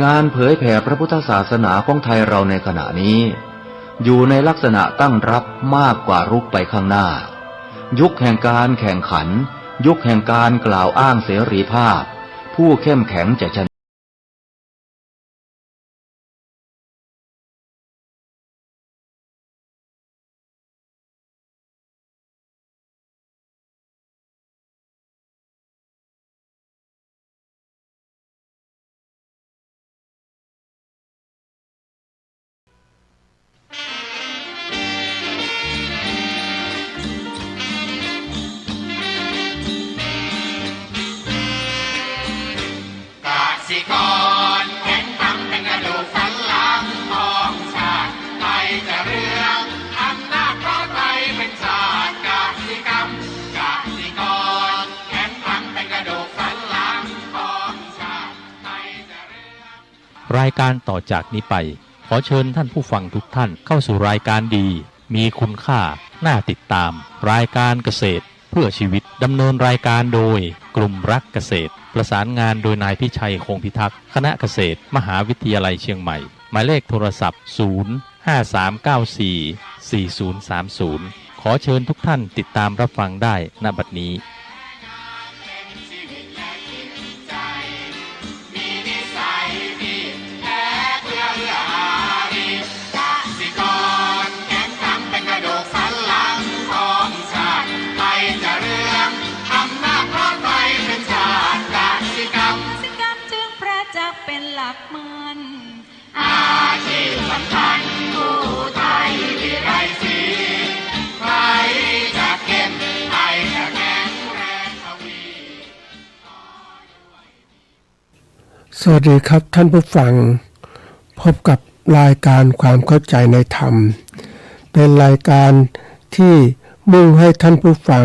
งานเผยแผ่พระพุทธศาสนาของไทยเราในขณะนี้อยู่ในลักษณะตั้งรับมากกว่ารุกไปข้างหน้ายุคแห่งการแข่งขันยุคแห่งการกล่าวอ้างเสรีภาพผู้เข้มแข็งจะชนะสิกรแข็งทำเป็นกระดูกสันหลังของชาติไทยจะเรืองอำนาจเพราะไทยเป็นชาติกสิกรรมกสิกรแข็งทำเป็นกระดูกสันหลังของชาติไทยจะเรืองรายการต่อจากนี้ไปขอเชิญท่านผู้ฟังทุกท่านเข้าสู่รายการดีมีคุณค่าน่าติดตามรายการเกษตรเพื่อชีวิตดำเนินรายการโดยกลุ่มรักเกษตรประสานงานโดยนายพิชัยคงพิทักษ์คณะเกษตรมหาวิทยาลัยเชียงใหม่หมายเลขโทรศัพท์053944030ขอเชิญทุกท่านติดตามรับฟังได้ณบัดนี้สวัสดีครับท่านผู้ฟังพบกับรายการความเข้าใจในธรรมเป็นรายการที่มุ่งให้ท่านผู้ฟัง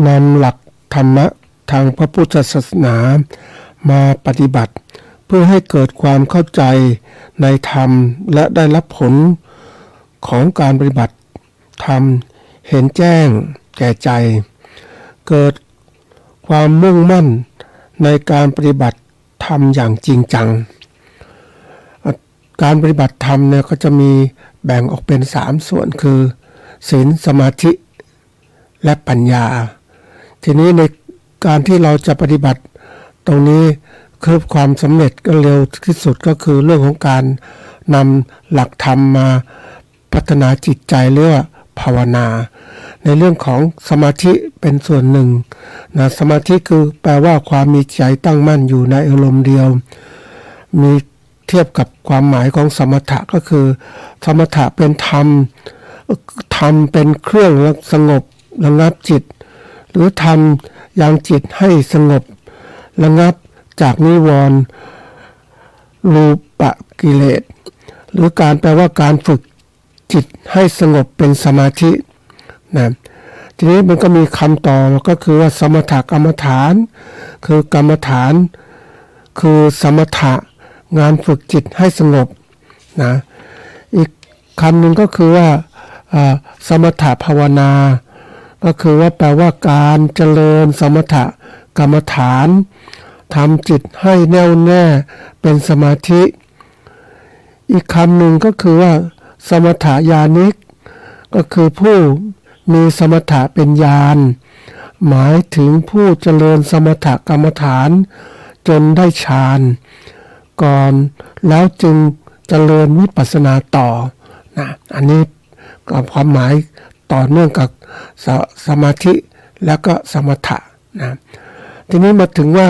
นำหลักธรรมะทางพระพุทธศาสนามาปฏิบัติเพื่อให้เกิดความเข้าใจในธรรมและได้รับผลของการปฏิบัติธรรมเห็นแจ้งแก่ใจเกิดความมุ่งมั่นในการปฏิบัติธรรมอย่างจริงจังการปฏิบัติธรรมเนี่ยก็จะมีแบ่งออกเป็น3ส่วนคือศีลสมาธิและปัญญาทีนี้ในการที่เราจะปฏิบัติตรงนี้คือความสำเร็จก็เร็วที่สุดก็คือเรื่องของการนำหลักธรรมมาพัฒนาจิตใจเรียกว่าภาวนาในเรื่องของสมาธิเป็นส่วนหนึ่งนะสมาธิคือแปลว่าความมีใจตั้งมั่นอยู่ในอารมณ์เดียวมีเทียบกับความหมายของสมถะก็คือสมถะเป็นธรรมเป็นเครื่องสงบระงับจิตหรือทำยังจิตให้สงบระงับจากนิวรณ์รูปกิเลสหรือการแปลว่าการฝึกจิตให้สงบเป็นสมาธินะทีนี้มันก็มีคำต่อก็คือว่าสมถกรรมฐานคือกรรมฐานคือสมถะงานฝึกจิตให้สงบนะอีกคำหนึ่งก็คือว่าสมถะภาวนาก็คือว่าแปลว่าการเจริญสมถะกรรมฐานทำจิตให้แน่วแน่เป็นสมาธิอีกคำหนึ่งก็คือว่าสมถญาณิกก็คือผู้มีสมถะเป็นญาณหมายถึงผู้เจริญสมถกรรมฐานจนได้ฌานก่อนแล้วจึงเจริญวิปัสสนาต่อนะอันนี้ก็ความหมายต่อเนื่องกับสมาธิแล้วก็สมถะนะทีนี้มาถึงว่า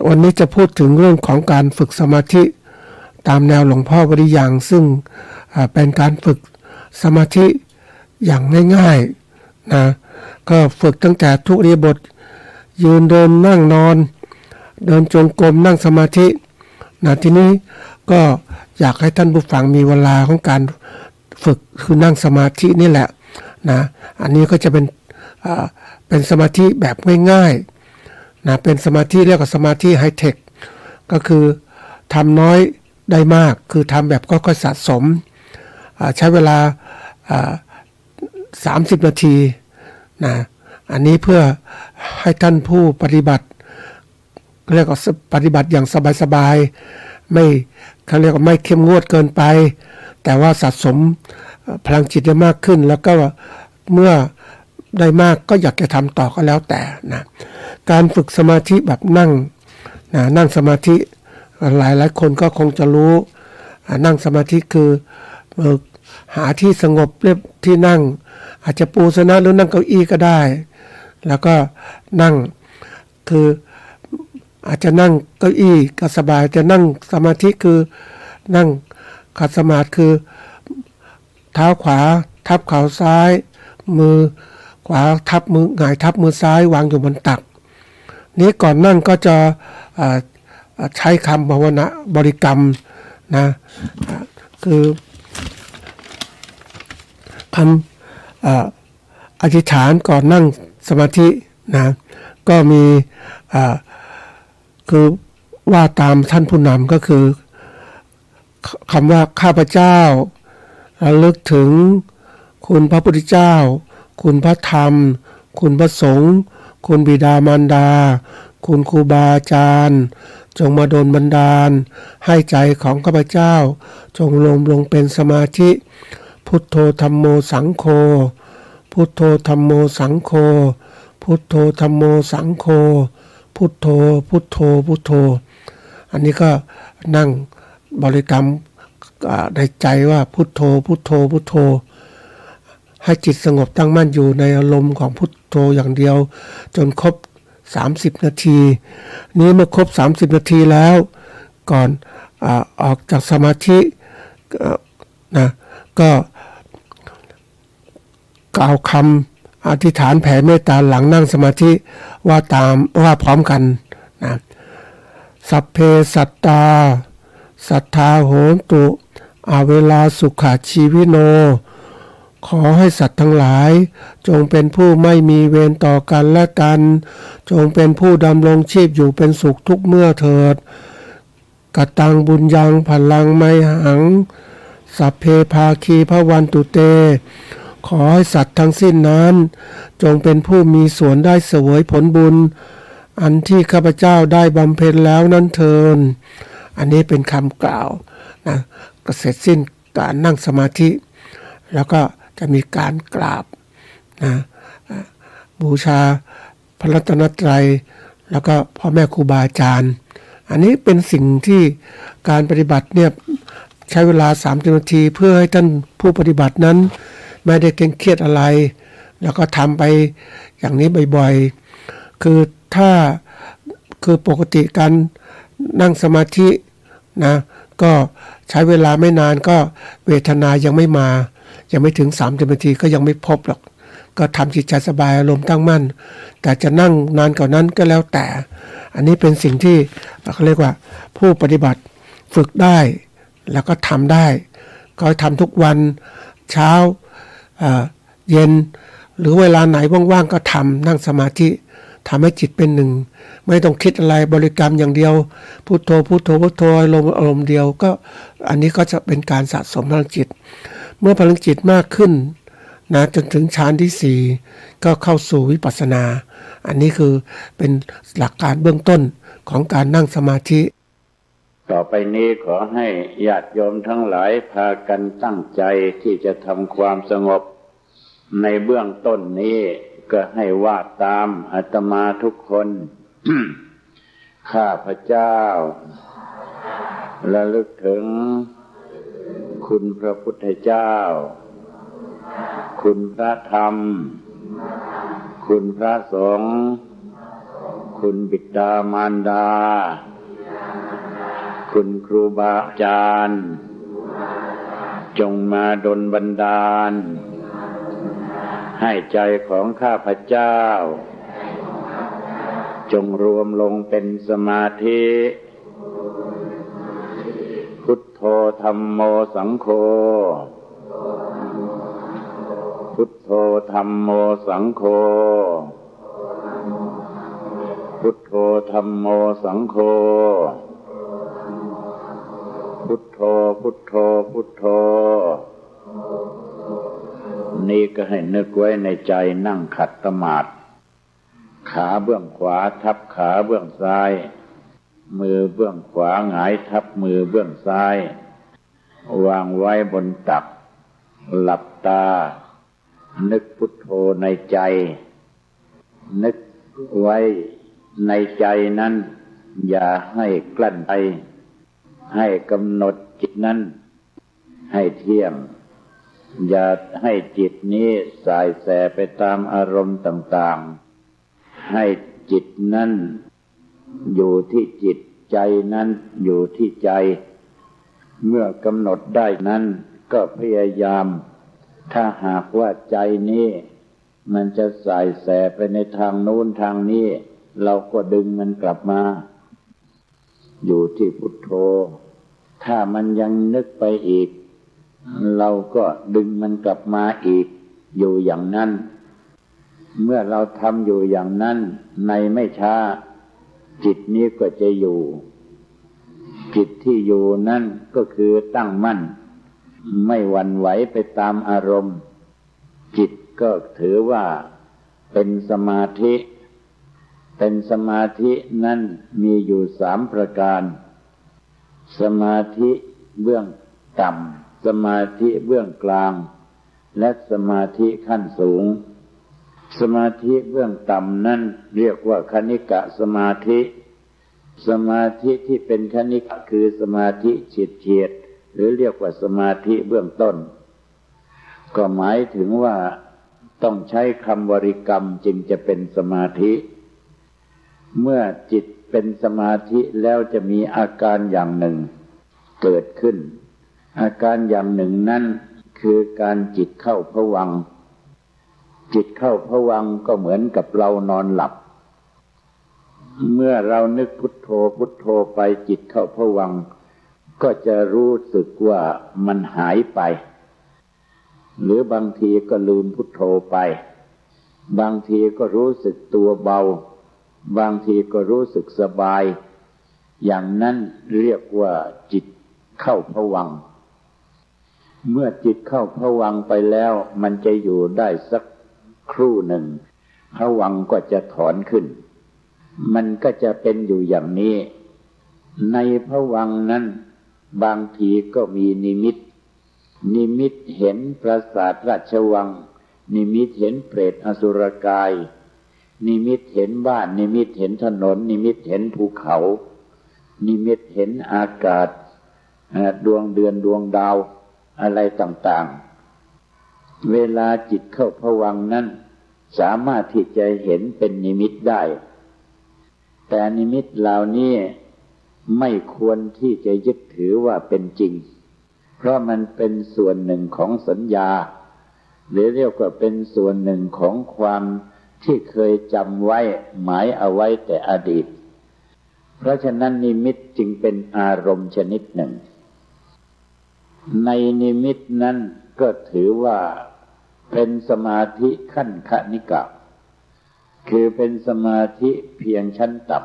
วันนี้จะพูดถึงเรื่องของการฝึกสมาธิตามแนวหลวงพ่อปริยังซึ่งเป็นการฝึกสมาธิอย่างง่ายๆนะก็ฝึกตั้งแต่ทุกอิริยาบถยืนเดินนั่งนอนเดินจงกรมนั่งสมาธินะทีนี้ก็อยากให้ท่านผู้ฟังมีเวลาของการฝึกคือนั่งสมาธินี่แหละนะอันนี้ก็จะเป็นสมาธิแบบง่ายๆนะเป็นสมาธิเรียกว่าสมาธิไฮเทคก็คือทำน้อยได้มากคือทำแบบค่อยๆสะสมใช้เวลา30 นาทีนะอันนี้เพื่อให้ท่านผู้ปฏิบัติเรียกว่าปฏิบัติอย่างสบาย ไม่เขาเรียกว่าไม่เข้มงวดเกินไปแต่ว่าสะสมพลังจิตได้มากขึ้นแล้วก็เมื่อได้มากก็อยากจะทำต่อก็แล้วแต่นะการฝึกสมาธิแบบนั่งสมาธิหลายคนก็คงจะรู้นั่งสมาธิคือหาที่สงบเรียบที่นั่งอาจจะปูสนะหรือนั่งเก้าอี้ก็ได้แล้วก็นั่งคืออาจจะนั่งเก้าอี้ก็สบายแต่นั่งสมาธิคือนั่งขัดสมาธิคือเท้าขวาทับเข่าซ้ายมือขวาทับมือหงายทับมือซ้ายวางอยู่บนตักนี้ก่อนนั่งก็จะใช้คำภาวนาบริกรรมนะคือคำอธิษฐานก่อนนั่งสมาธินะก็มีคือว่าตามท่านผู้นำก็คือคำว่าข้าพเจ้าระลึกถึงคุณพระพุทธเจ้าคุณพระธรรมคุณพระสงฆ์คุณบิดามารดาคุณครูบาอาจารย์จงมาดลบันดาลให้ใจของข้าพเจ้าจงรวมลงเป็นสมาธิพุทโธธัมโมสังโฆพุทโธธัมโมสังโฆพุทโธธัมโมสังโฆพุทโธพุทโธพุทโธอันนี้ก็นั่งบริกรรมในใจว่าพุทโธพุทโธพุทโธให้จิตสงบตั้งมั่นอยู่ในอารมณ์ของพุทโธอย่างเดียวจนครบ30นาทีนี้เมื่อครบ30นาทีแล้วก่อนออกจากสมาธินะก็กล่าวคำอธิษฐานแผ่เมตตาหลังนั่งสมาธิว่าพร้อมกันนะสัพเพสัตตาสัทธาโหนตุอาเวลาสุขาชีวิโนขอให้สัตว์ทั้งหลายจงเป็นผู้ไม่มีเวรต่อกันและกันจงเป็นผู้ดำรงชีพอยู่เป็นสุขทุกเมื่อเถิดกตังบุญยังพลังไมหังสัพเพภาคีพระวันตุเตขอให้สัตว์ทั้งสิ้นนั้นจงเป็นผู้มีส่วนได้เสวยผลบุญอันที่ข้าพเจ้าได้บำเพ็ญแล้วนั้นเถิดอันนี้เป็นคำกล่าวนะก็เสร็จสิ้นการนั่งสมาธิแล้วก็จะมีการกราบนะบูชาพระรัตนตรัยแล้วก็พ่อแม่ครูบาอาจารย์อันนี้เป็นสิ่งที่การปฏิบัติเนี่ยใช้เวลา30นาทีเพื่อให้ท่านผู้ปฏิบัตินั้นไม่ได้เครียดอะไรแล้วก็ทำไปอย่างนี้บ่อยๆคือปกติการนั่งสมาธินะก็ใช้เวลาไม่นานก็เวทนายังไม่มายังไม่ถึง30นาทีก็ยังไม่พบหรอกก็ทำจิตใจสบายอารมณ์ตั้งมั่นแต่จะนั่งนานกว่านั้นก็แล้วแต่อันนี้เป็นสิ่งที่เขาเรียกว่าผู้ปฏิบัติฝึกได้แล้วก็ทำได้ก็ทำทุกวันเช้าเย็นหรือเวลาไหนว่างๆก็ทำนั่งสมาธิทำให้จิตเป็นหนึ่งไม่ต้องคิดอะไรบริกรรมอย่างเดียวพุทโธพุทโธพุทโธอารมณ์เดียวก็อันนี้ก็จะเป็นการสะสมพลังจิตเมื่อพลังจิตมากขึ้นนะจนถึงฌานที่4ก็เข้าสู่วิปัสสนาอันนี้คือเป็นหลักการเบื้องต้นของการนั่งสมาธิต่อไปนี้ขอให้ญาติโยมทั้งหลายพากันตั้งใจที่จะทำความสงบในเบื้องต้นนี้ก็ให้ว่าตามอาตมาทุกคน ข้าพเจ้าระลึกถึงคุณพระพุทธเจ้าคุณพระธรรมคุณพระสงฆ์คุณบิดามารดาคุณครูบาอาจารย์จงมาดลบันดาลให้ใจของข้าพเจ้าจงรวมลงเป็นสมาธิพุทโธธัมโมสังโฆพุทโธธัมโมสังโฆพุทโธธัมโมสังโฆพุทโธพุทโธพุทโธนี่ก็ให้นึกไว้ในใจนั่งขัดสมาธิขาเบื้องขวาทับขาเบื้องซ้าย มือเบื้องขวาหงายทับมือเบื้องซ้ายวางไว้บนตักหลับตานึกพุทโธในใจนึกไว้ในใจนั้นอย่าให้กลั้นใจให้กำหนดจิตนั้นให้เที่ยงอย่าให้จิตนี้สายแสไปตามอารมณ์ต่างๆให้จิตนั้นอยู่ที่จิตใจนั้นอยู่ที่ใจเมื่อกำหนดได้นั้นก็พยายามถ้าหากว่าใจนี้มันจะสายแสไปในทางโน้นทางนี้เราก็ดึงมันกลับมาอยู่ที่พุทโธถ้ามันยังนึกไปอีกเราก็ดึงมันกลับมาอีกอยู่อย่างนั้นเมื่อเราทำอยู่อย่างนั้นในไม่ช้าจิตนี้ก็จะอยู่จิตที่อยู่นั่นก็คือตั้งมั่นไม่หวั่นไหวไปตามอารมณ์จิตก็ถือว่าเป็นสมาธิเป็นสมาธินั้นมีอยู่3ประการสมาธิเบื้องต่ำสมาธิเบื้องกลางและสมาธิขั้นสูงสมาธิเบื้องต่ำนั้นเรียกว่าคณิกะสมาธิสมาธิที่เป็นคณิกะคือสมาธิเฉียดๆหรือเรียกว่าสมาธิเบื้องต้นก็หมายถึงว่าต้องใช้คำบริกรรมจึงจะเป็นสมาธิเมื่อจิตเป็นสมาธิแล้วจะมีอาการอย่างหนึ่งเกิดขึ้นอาการอย่างหนึ่งนั้นคือการจิตเข้าภวังค์จิตเข้าภวังค์ก็เหมือนกับเรานอนหลับเมื่อเรานึกพุทโธพุทโธไปจิตเข้าภวังค์ก็จะรู้สึกว่ามันหายไปหรือบางทีก็ลืมพุทโธไปบางทีก็รู้สึกตัวเบาบางทีก็รู้สึกสบายอย่างนั้นเรียกว่าจิตเข้าภวังค์เมื่อจิตเข้าภวังค์ไปแล้วมันจะอยู่ได้สักครู่หนึ่งภวังค์ก็จะถอนขึ้นมันก็จะเป็นอยู่อย่างนี้ในภวังค์นั้นบางทีก็มีนิมิตเห็นปราสาทราชวังนิมิตเห็นเปรตอสุรกายนิมิตเห็นบ้านนิมิตเห็นถนนนิมิตเห็นภูเขานิมิตเห็นอากาศดวงเดือนดวงดาวอะไรต่างๆเวลาจิตเข้าภวังค์นั้นสามารถที่จะเห็นเป็นนิมิตได้แต่นิมิตเหล่านี้ไม่ควรที่จะยึดถือว่าเป็นจริงเพราะมันเป็นส่วนหนึ่งของสัญญาหรือเรียกว่าเป็นส่วนหนึ่งของความที่เคยจำไว้หมายเอาไว้แต่อดีตเพราะฉะนั้นนิมิตจึงเป็นอารมณ์ชนิดหนึ่งในนิมิตนั้นก็ถือว่าเป็นสมาธิขั้นคณิกะคือเป็นสมาธิเพียงชั้นต่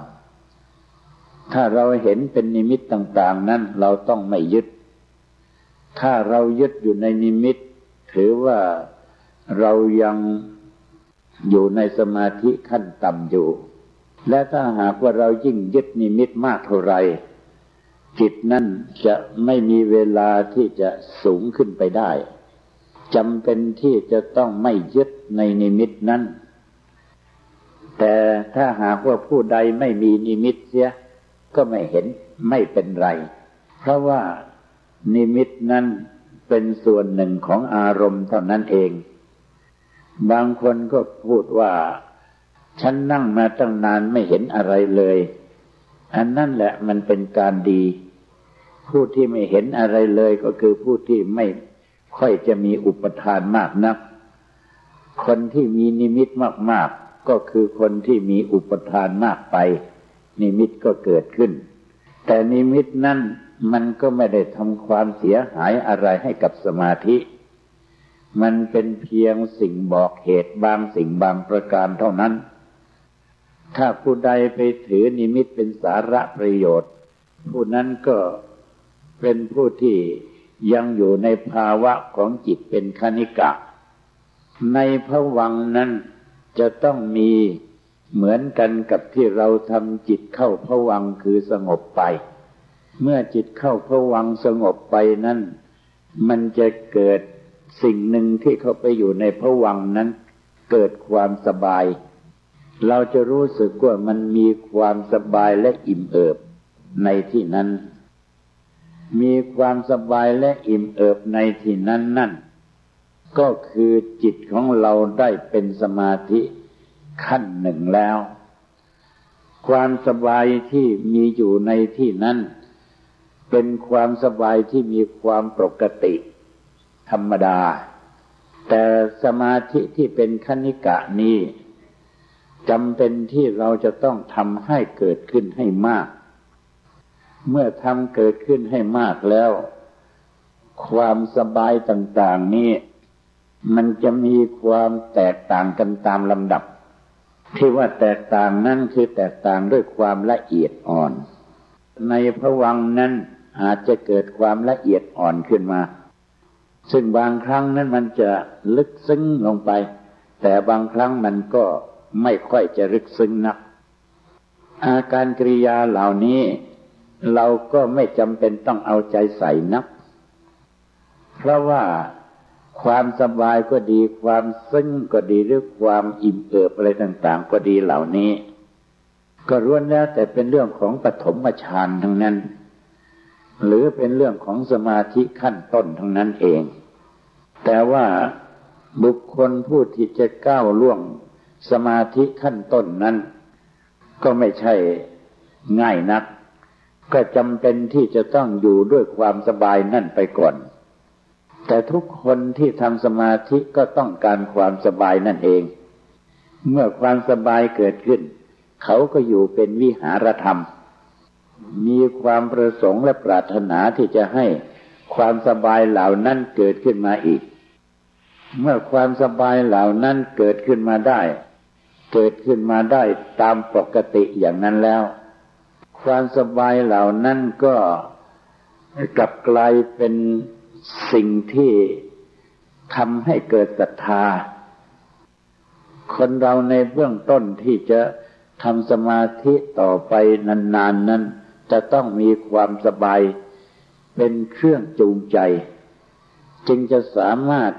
ำถ้าเราเห็นเป็นนิมิตต่างๆนั้นเราต้องไม่ยึดถ้าเรายึดอยู่ในนิมิตถือว่าเรายังอยู่ในสมาธิขั้นต่ำอยู่และถ้าหากว่าเรายิ่งยึดนิมิตมากเท่าไรจิตนั้นจะไม่มีเวลาที่จะสูงขึ้นไปได้จำเป็นที่จะต้องไม่ยึดในนิมิตนั้นแต่ถ้าหากว่าผู้ใดไม่มีนิมิตเสียก็ไม่เห็นไม่เป็นไรเพราะว่านิมิตนั้นเป็นส่วนหนึ่งของอารมณ์เท่านั้นเองบางคนก็พูดว่าฉันนั่งมาตั้งนานไม่เห็นอะไรเลยอันนั่นแหละมันเป็นการดีผู้ที่ไม่เห็นอะไรเลยก็คือผู้ที่ไม่ค่อยจะมีอุปทานมากนักคนที่มีนิมิตมากๆก็คือคนที่มีอุปทานมากไปนิมิตก็เกิดขึ้นแต่นิมิตนั้นมันก็ไม่ได้ทำความเสียหายอะไรให้กับสมาธิมันเป็นเพียงสิ่งบอกเหตุบางสิ่งบางประการเท่านั้นถ้าผู้ใดไปถือนิมิตเป็นสาระประโยชน์ผู้นั้นก็เป็นผู้ที่ยังอยู่ในภาวะของจิตเป็นคณิกะในภวังค์นั้นจะต้องมี เหมือนกันกับที่เราทำจิตเข้าภวังค์คือสงบไปเมื่อจิตเข้าภวังค์สงบไปนั้นมันจะเกิดสิ่งหนึ่งที่เข้าไปอยู่ในภวังค์นั้นเกิดความสบายเราจะรู้สึกว่ามันมีความสบายและอิ่มเอิบในที่นั้นมีความสบายและอิ่มเอิบในที่นั้นนั่นก็คือจิตของเราได้เป็นสมาธิขั้นหนึ่งแล้วความสบายที่มีอยู่ในที่นั้นเป็นความสบายที่มีความปกติธรรมดาแต่สมาธิที่เป็นคณิกะนี้จำเป็นที่เราจะต้องทำให้เกิดขึ้นให้มากเมื่อทำเกิดขึ้นให้มากแล้วความสบายต่างๆนี้มันจะมีความแตกต่างกันตามลำดับที่ว่าแตกต่างนั่นคือแตกต่างด้วยความละเอียดอ่อนในภวังค์นั้นอาจจะเกิดความละเอียดอ่อนขึ้นมาซึ่งบางครั้งนั้นมันจะลึกซึ้งลงไปแต่บางครั้งมันก็ไม่ค่อยจะลึกซึ้งนักอาการกริยาเหล่านี้เราก็ไม่จำเป็นต้องเอาใจใส่นักเพราะว่าความสบายก็ดีความซึ้งก็ดีหรือความอิ่มเอิบอะไรต่างๆก็ดีเหล่านี้ก็ล้วนแล้วแต่เป็นเรื่องของปฐมฌานทั้งนั้นหรือเป็นเรื่องของสมาธิขั้นต้นทั้งนั้นเองแต่ว่าบุคคลผู้ที่จะก้าวล่วงสมาธิขั้นต้นนั้นก็ไม่ใช่ง่ายนักก็จำเป็นที่จะต้องอยู่ด้วยความสบายนั่นไปก่อนแต่ทุกคนที่ทำสมาธิก็ต้องการความสบายนั่นเองเมื่อความสบายเกิดขึ้นเขาก็อยู่เป็นวิหารธรรมมีความประสงค์และปรารถนาที่จะให้ความสบายเหล่านั้นเกิดขึ้นมาอีกเมื่อความสบายเหล่านั้นเกิดขึ้นมาได้ตามปกติอย่างนั้นแล้วความสบายเหล่านั้นก็กลับกลายเป็นสิ่งที่ทำให้เกิดศรัทธาคนเราในเบื้องต้นที่จะทำสมาธิต่อไปนานๆนั้นจะต้องมีความสบายเป็นเครื่องจูงใจจึงจะสามารถ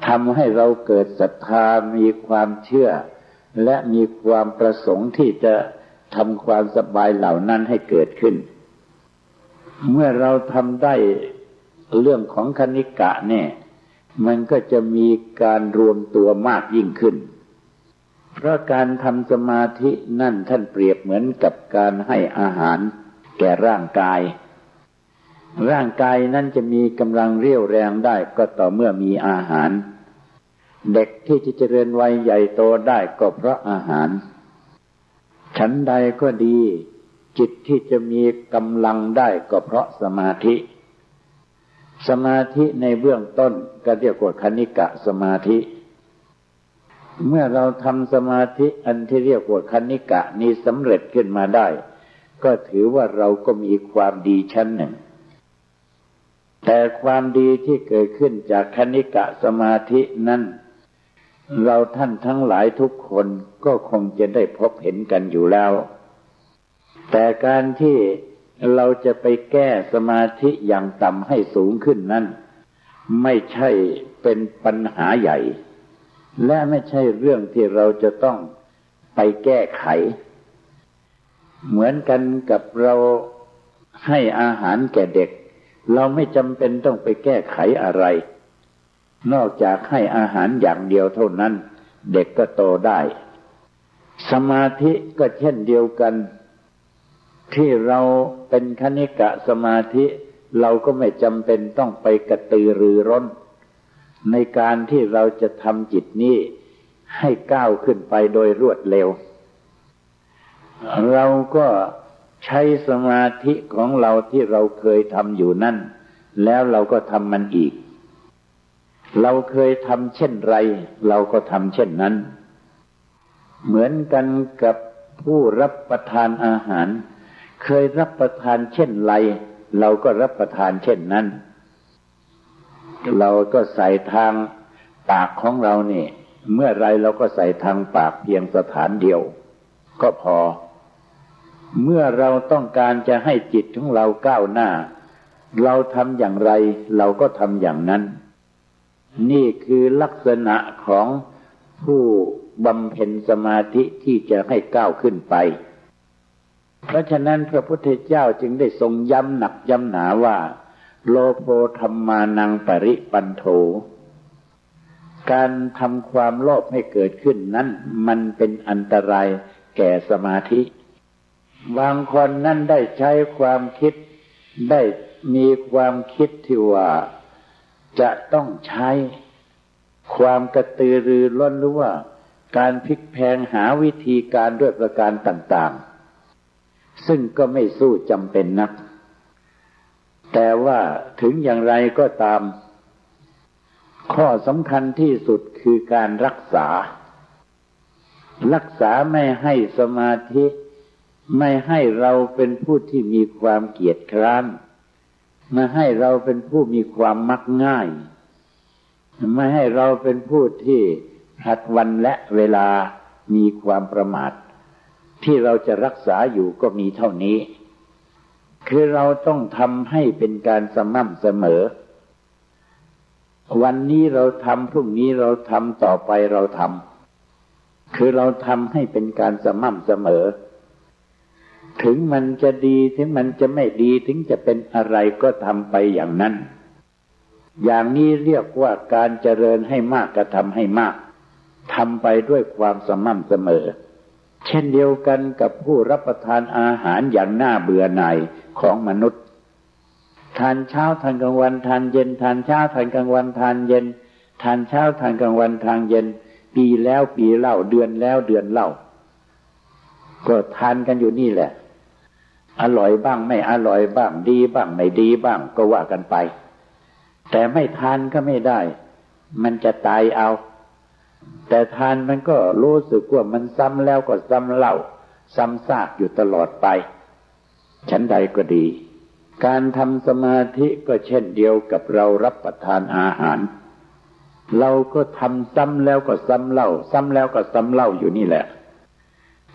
ทำให้เราเกิดศรัทธามีความเชื่อและมีความประสงค์ที่จะทำความสบายเหล่านั้นให้เกิดขึ้นเมื่อเราทำได้เรื่องของคณิกะเนี่ยมันก็จะมีการรวมตัวมากยิ่งขึ้นเพราะการทำสมาธินั่นท่านเปรียบเหมือนกับการให้อาหารแก่ร่างกายนั้นจะมีกำลังเรี่ยวแรงได้ก็ต่อเมื่อมีอาหารเด็กที่จะเจริญวัยใหญ่โตได้ก็เพราะอาหารฉันใดก็ดีจิตที่จะมีกำลังได้ก็เพราะสมาธิในเบื้องต้นก็เรียกว่าคณิกะสมาธิเมื่อเราทำสมาธิอันที่เรียกว่าคณิกะนี้สำเร็จขึ้นมาได้ก็ถือว่าเราก็มีความดีชั้นหนึ่งแต่ความดีที่เกิดขึ้นจากคณิกะสมาธินั้นเราท่านทั้งหลายทุกคนก็คงจะได้พบเห็นกันอยู่แล้วแต่การที่เราจะไปแก้สมาธิอย่างต่ำให้สูงขึ้นนั้นไม่ใช่เป็นปัญหาใหญ่และไม่ใช่เรื่องที่เราจะต้องไปแก้ไขเหมือนกันกับเราให้อาหารแก่เด็กเราไม่จำเป็นต้องไปแก้ไขอะไรนอกจากให้อาหารอย่างเดียวเท่านั้นเด็กก็โตได้สมาธิก็เช่นเดียวกันที่เราเป็นคณิกะสมาธิเราก็ไม่จำเป็นต้องไปกระตือรือร้นในการที่เราจะทำจิตนี้ให้ก้าวขึ้นไปโดยรวดเร็วเราก็ใช้สมาธิของเราที่เราเคยทำอยู่นั่นแล้วเราก็ทำมันอีกเราเคยทำเช่นไรเราก็ทำเช่นนั้นเหมือนกันกับผู้รับประทานอาหารเคยรับประทานเช่นไรเราก็รับประทานเช่นนั้นเราก็ใส่ทางปากของเรานี่ เมื่อไรเราก็ใส่ทางปากเพียงสถานเดียวก็พอเมื่อเราต้องการจะให้จิตของเราก้าวหน้าเราทำอย่างไรเราก็ทำอย่างนั้นนี่คือลักษณะของผู้บำเพ็ญสมาธิที่จะให้ก้าวขึ้นไปเพราะฉะนั้นพระพุทธเจ้าจึงได้ทรงย้ำหนักย้ำหนาว่าโลโภธัมมานังปริปันโธการทำความโลภให้เกิดขึ้นนั้นมันเป็นอันตรายแก่สมาธิบางคนนั่นได้ใช้ความคิดได้มีความคิดที่ว่าจะต้องใช้ความกระตือรือร้นหรือว่าการพลิกแพลงหาวิธีการด้วยประการต่างๆซึ่งก็ไม่สู้จำเป็นนักแต่ว่าถึงอย่างไรก็ตามข้อสำคัญที่สุดคือการรักษาไม่ให้สมาธิไม่ให้เราเป็นผู้ที่มีความเกียจคร้านไม่ให้เราเป็นผู้มีความมักง่ายไม่ให้เราเป็นผู้ที่พลัดวันและเวลามีความประมาทที่เราจะรักษาอยู่ก็มีเท่านี้คือเราต้องทำให้เป็นการสม่ำเสมอวันนี้เราทำพรุ่งนี้เราทำต่อไปเราทำคือเราทำให้เป็นการสม่ำเสมอถึงมันจะดีถึงมันจะไม่ดีถึงจะเป็นอะไรก็ทำไปอย่างนั้นอย่างนี้เรียกว่าการเจริญให้มากก็ทำให้มากทำไปด้วยความสม่ำเสมอเช่นเดียวกันกับผู้รับประทานอาหารอย่างน่าเบื่อหน่ายของมนุษย์ทานเช้าทานกลางวันทานเย็นทานเช้าทานกลางวันทานเย็นทานเช้าทานกลางวันทานเย็นปีแล้วปีเล่าเดือนแล้วเดือนเล่าก็ทานกันอยู่นี่แหละอร่อยบ้างไม่อร่อยบ้างดีบ้างไม่ดีบ้างก็ว่ากันไปแต่ไม่ทานก็ไม่ได้มันจะตายเอาแต่ทานมันก็รู้สึกว่ามันซ้ำแล้วก็ซ้ำเล่าซ้ำซากอยู่ตลอดไปฉันใดก็ดีการทำสมาธิก็เช่นเดียวกับเรารับประทานอาหารเราก็ทำซ้ำแล้วก็ซ้ำเล่าซ้ำแล้วก็ซ้ำเล่าอยู่นี่แหละ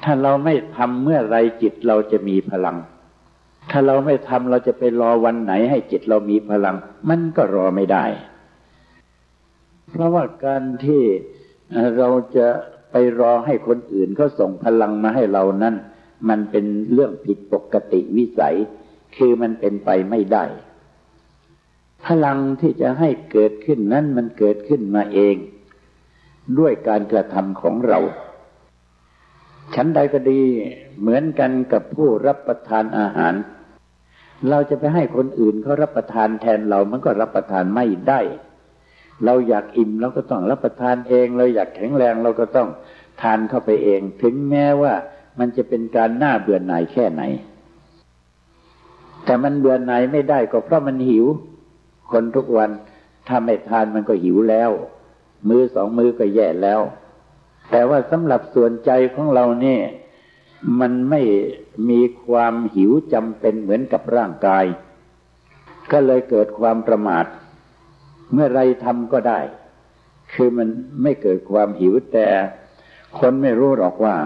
ถ้าเราไม่ทำเมื่อไรจิตเราจะมีพลังถ้าเราไม่ทำเราจะไปรอวันไหนให้จิตเรามีพลังมันก็รอไม่ได้เพราะว่าการที่เราจะไปรอให้คนอื่นเขาส่งพลังมาให้เรานั้นมันเป็นเรื่องผิดปกติวิสัยคือมันเป็นไปไม่ได้พลังที่จะให้เกิดขึ้นนั้นมันเกิดขึ้นมาเองด้วยการกระทำของเราฉันใดก็ดีเหมือนกันกับผู้รับประทานอาหารเราจะไปให้คนอื่นเขารับประทานแทนเรามันก็รับประทานไม่ได้เราอยากอิ่มเราก็ต้องรับประทานเองเราอยากแข็งแรงเราก็ต้องทานเข้าไปเองถึงแม้ว่ามันจะเป็นการน่าเบื่อหน่ายแค่ไหนแต่มันเบื่อหน่ายไม่ได้ก็เพราะมันหิวคนทุกวันถ้าไม่ทานมันก็หิวแล้วมื้อสองมื้อก็แย่แล้วแต่ว่าสำหรับส่วนใจของเราเนี่ยมันไม่มีความหิวจำเป็นเหมือนกับร่างกายก็เลยเกิดความประมาทเมื่อไรทำก็ได้คือมันไม่เกิดความหิวแต่คนไม่รู้หรอกว่า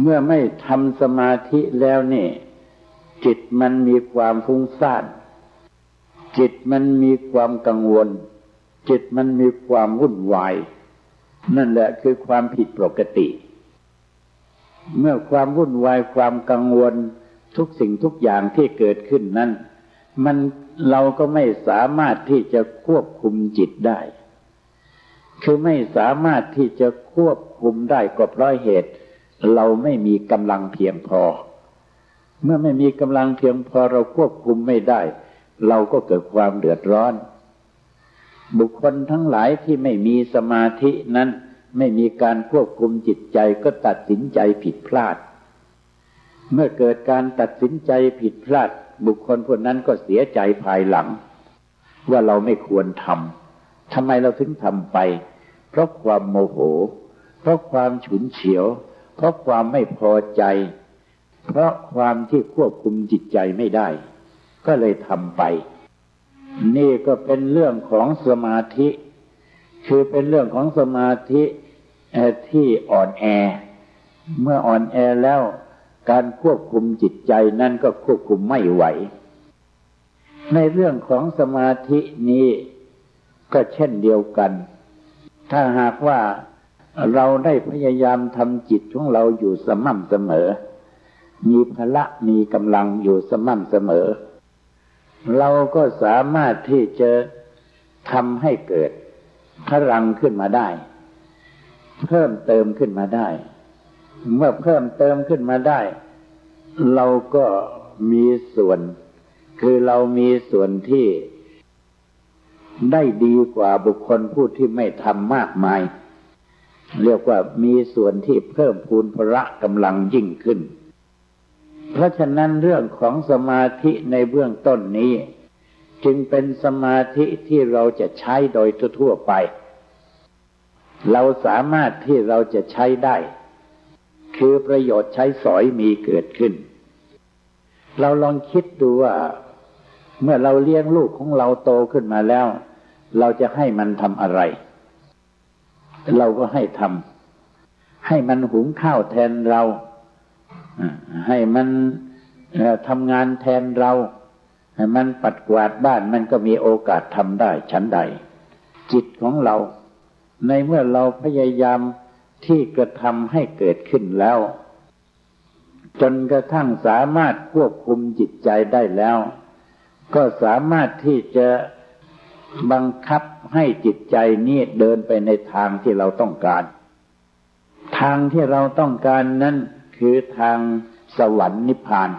เมื่อไม่ทำสมาธิแล้วนี่จิตมันมีความฟุ้งซ่านจิตมันมีความกังวลจิตมันมีความวุ่นวายนั่นแหละคือความผิดปกติเมื่อความวุ่นวายความกังวลทุกสิ่งทุกอย่างที่เกิดขึ้นนั้นเราก็ไม่สามารถที่จะควบคุมจิตได้คือไม่สามารถที่จะควบคุมได้ก็เพราะเหตุเราไม่มีกำลังเพียงพอเมื่อไม่มีกำลังเพียงพอเราควบคุมไม่ได้เราก็เกิดความเดือดร้อนบุคคลทั้งหลายที่ไม่มีสมาธินั้นไม่มีการควบคุมจิตใจก็ตัดสินใจผิดพลาดเมื่อเกิดการตัดสินใจผิดพลาดบุคคลพวกนั้นก็เสียใจภายหลังว่าเราไม่ควรทำไมเราถึงทำไปเพราะความโมโหเพราะความฉุนเฉียวเพราะความไม่พอใจเพราะความที่ควบคุมจิตใจไม่ได้ก็เลยทำไปนี่ก็เป็นเรื่องของสมาธิ คือเป็นเรื่องของสมาธิที่อ่อนแอเมื่ออ่อนแอแล้วการควบคุมจิตใจนั่นก็ควบคุมไม่ไหวในเรื่องของสมาธินี้ก็เช่นเดียวกันถ้าหากว่าเราได้พยายามทำจิตของเราอยู่สม่ำเสมอมีพละมีกำลังอยู่สม่ำเสมอเราก็สามารถที่จะทำให้เกิดพลังขึ้นมาได้เพิ่มเติมขึ้นมาได้เมื่อเพิ่มเติมขึ้นมาได้เราก็มีส่วนคือเรามีส่วนที่ได้ดีกว่าบุคคลผู้ที่ไม่ทำมากมายเรียกว่ามีส่วนที่เพิ่มพูนพละกำลังยิ่งขึ้นเพราะฉะนั้นเรื่องของสมาธิในเบื้องต้นนี้จึงเป็นสมาธิที่เราจะใช้โดยทั่วไปเราสามารถที่เราจะใช้ได้คือประโยชน์ใช้สอยมีเกิดขึ้นเราลองคิดดูว่าเมื่อเราเลี้ยงลูกของเราโตขึ้นมาแล้วเราจะให้มันทำอะไรเราก็ให้มันหุงข้าวแทนเราให้มันทำงานแทนเราให้มันปัดกวาดบ้านมันก็มีโอกาสทำได้ฉันใดจิตของเราในเมื่อเราพยายามที่กระทำให้เกิดขึ้นแล้วจนกระทั่งสามารถควบคุมจิตใจได้แล้วก็สามารถที่จะบังคับให้จิตใจนี้เดินไปในทางที่เราต้องการทางที่เราต้องการนั้นคือทางสวรรค์นิพพาน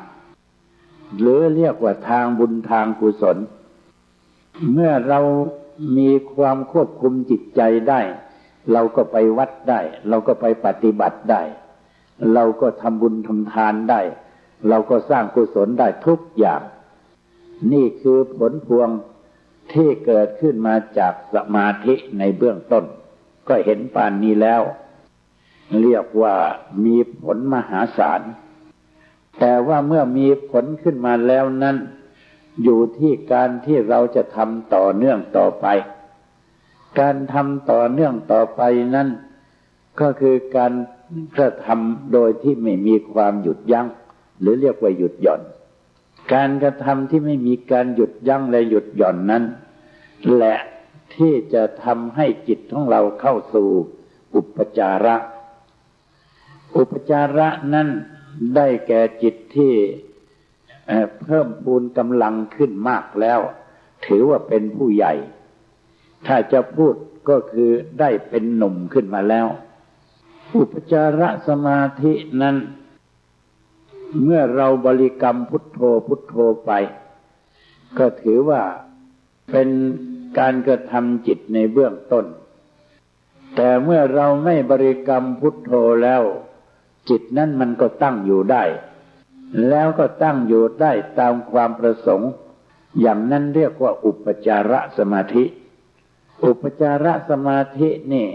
หรือเรียกว่าทางบุญทางกุศลเมื่อเรามีความควบคุมจิตใจได้เราก็ไปวัดได้เราก็ไปปฏิบัติได้เราก็ทำบุญทำทานได้เราก็สร้างกุศลได้ทุกอย่างนี่คือผลพวงที่เกิดขึ้นมาจากสมาธิในเบื้องต้นก็เห็นป่านนี้แล้วเรียกว่ามีผลมหาศาลแต่ว่าเมื่อมีผลขึ้นมาแล้วนั้นอยู่ที่การที่เราจะทำต่อเนื่องต่อไปการทำต่อเนื่องต่อไปนั้นก็คือการกระทำโดยที่ไม่มีความหยุดยั้งหรือเรียกว่าหยุดหย่อนการกระทำที่ไม่มีการหยุดยั้งและหยุดหย่อนนั้นแหละที่จะทำให้จิตของเราเข้าสู่อุปจาระอุปจาระนั้นได้แก่จิตที่เพิ่มพูนกำลังขึ้นมากแล้วถือว่าเป็นผู้ใหญ่ถ้าจะพูดก็คือได้เป็นหนุ่มขึ้นมาแล้วอุปจารสมาธินั้นเมื่อเราบริกรรมพุทโธพุทโธไปก็ถือว่าเป็นการกระทำจิตในเบื้องต้นแต่เมื่อเราไม่บริกรรมพุทโธแล้วจิตนั้นมันก็ตั้งอยู่ได้แล้วก็ตั้งอยู่ได้ตามความประสงค์อย่างนั้นเรียกว่าอุปจารสมาธิอุปจารสมาธินี่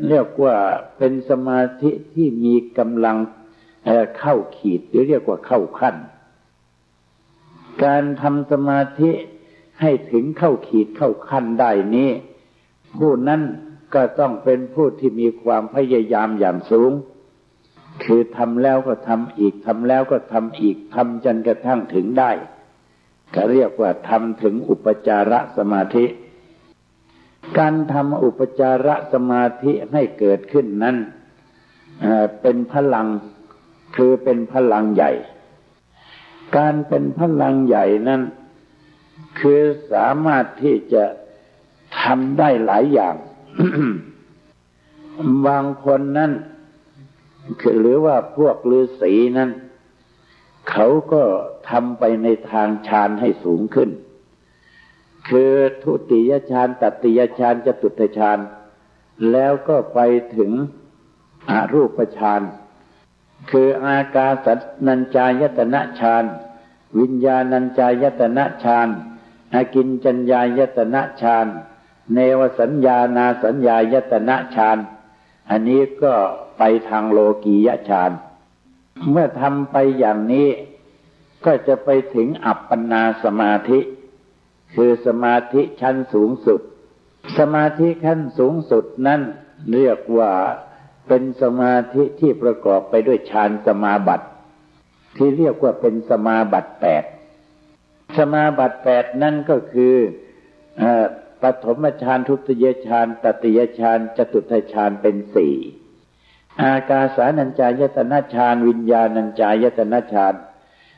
เรียกว่าเป็นสมาธิที่มีกำลังเข้าขีดหรือเรียกว่าเข้าขั้นการทำสมาธิให้ถึงเข้าขีดเข้าขั้นได้นี้ผู้นั้นก็ต้องเป็นผู้ที่มีความพยายามอย่างสูงคือทำแล้วก็ทำอีกทำแล้วก็ทำอีกทำจนกระทั่งถึงได้ก็เรียกว่าทำถึงอุปจารสมาธิการทำอุปจารสมาธิให้เกิดขึ้นนั้นเป็นพลังคือเป็นพลังใหญ่การเป็นพลังใหญ่นั้นคือสามารถที่จะทำได้หลายอย่าง บางคนนั้นหรือว่าพวกฤาษีนั้นเขาก็ทำไปในทางฌานให้สูงขึ้นคือทุติยฌานตติยฌานจตุตฌานแล้วก็ไปถึงอรูปฌานคืออากาสัญญัญจายตนะฌานวิญญาณัญจายตนะฌานอากิญจัญญายตนะฌานเนวสัญญานาสัญญายตนะฌานอันนี้ก็ไปทางโลกียฌานเมื่อทำไปอย่างนี้ก็จะไปถึงอัปปนาสมาธิคือสมาธิชั้นสูงสุด สมาธิขั้นสูงสุดนั้นเรียกว่าเป็นสมาธิที่ประกอบไปด้วยฌานสมาบัติที่เรียกว่าเป็นสมาบัติ8สมาบัติ8นั่นก็คือปฐมฌานทุติยฌานตติยฌานจตุตฌานเป็น4อากาสานัญจายตนะฌานวิญญาณัญจายตนะฌาน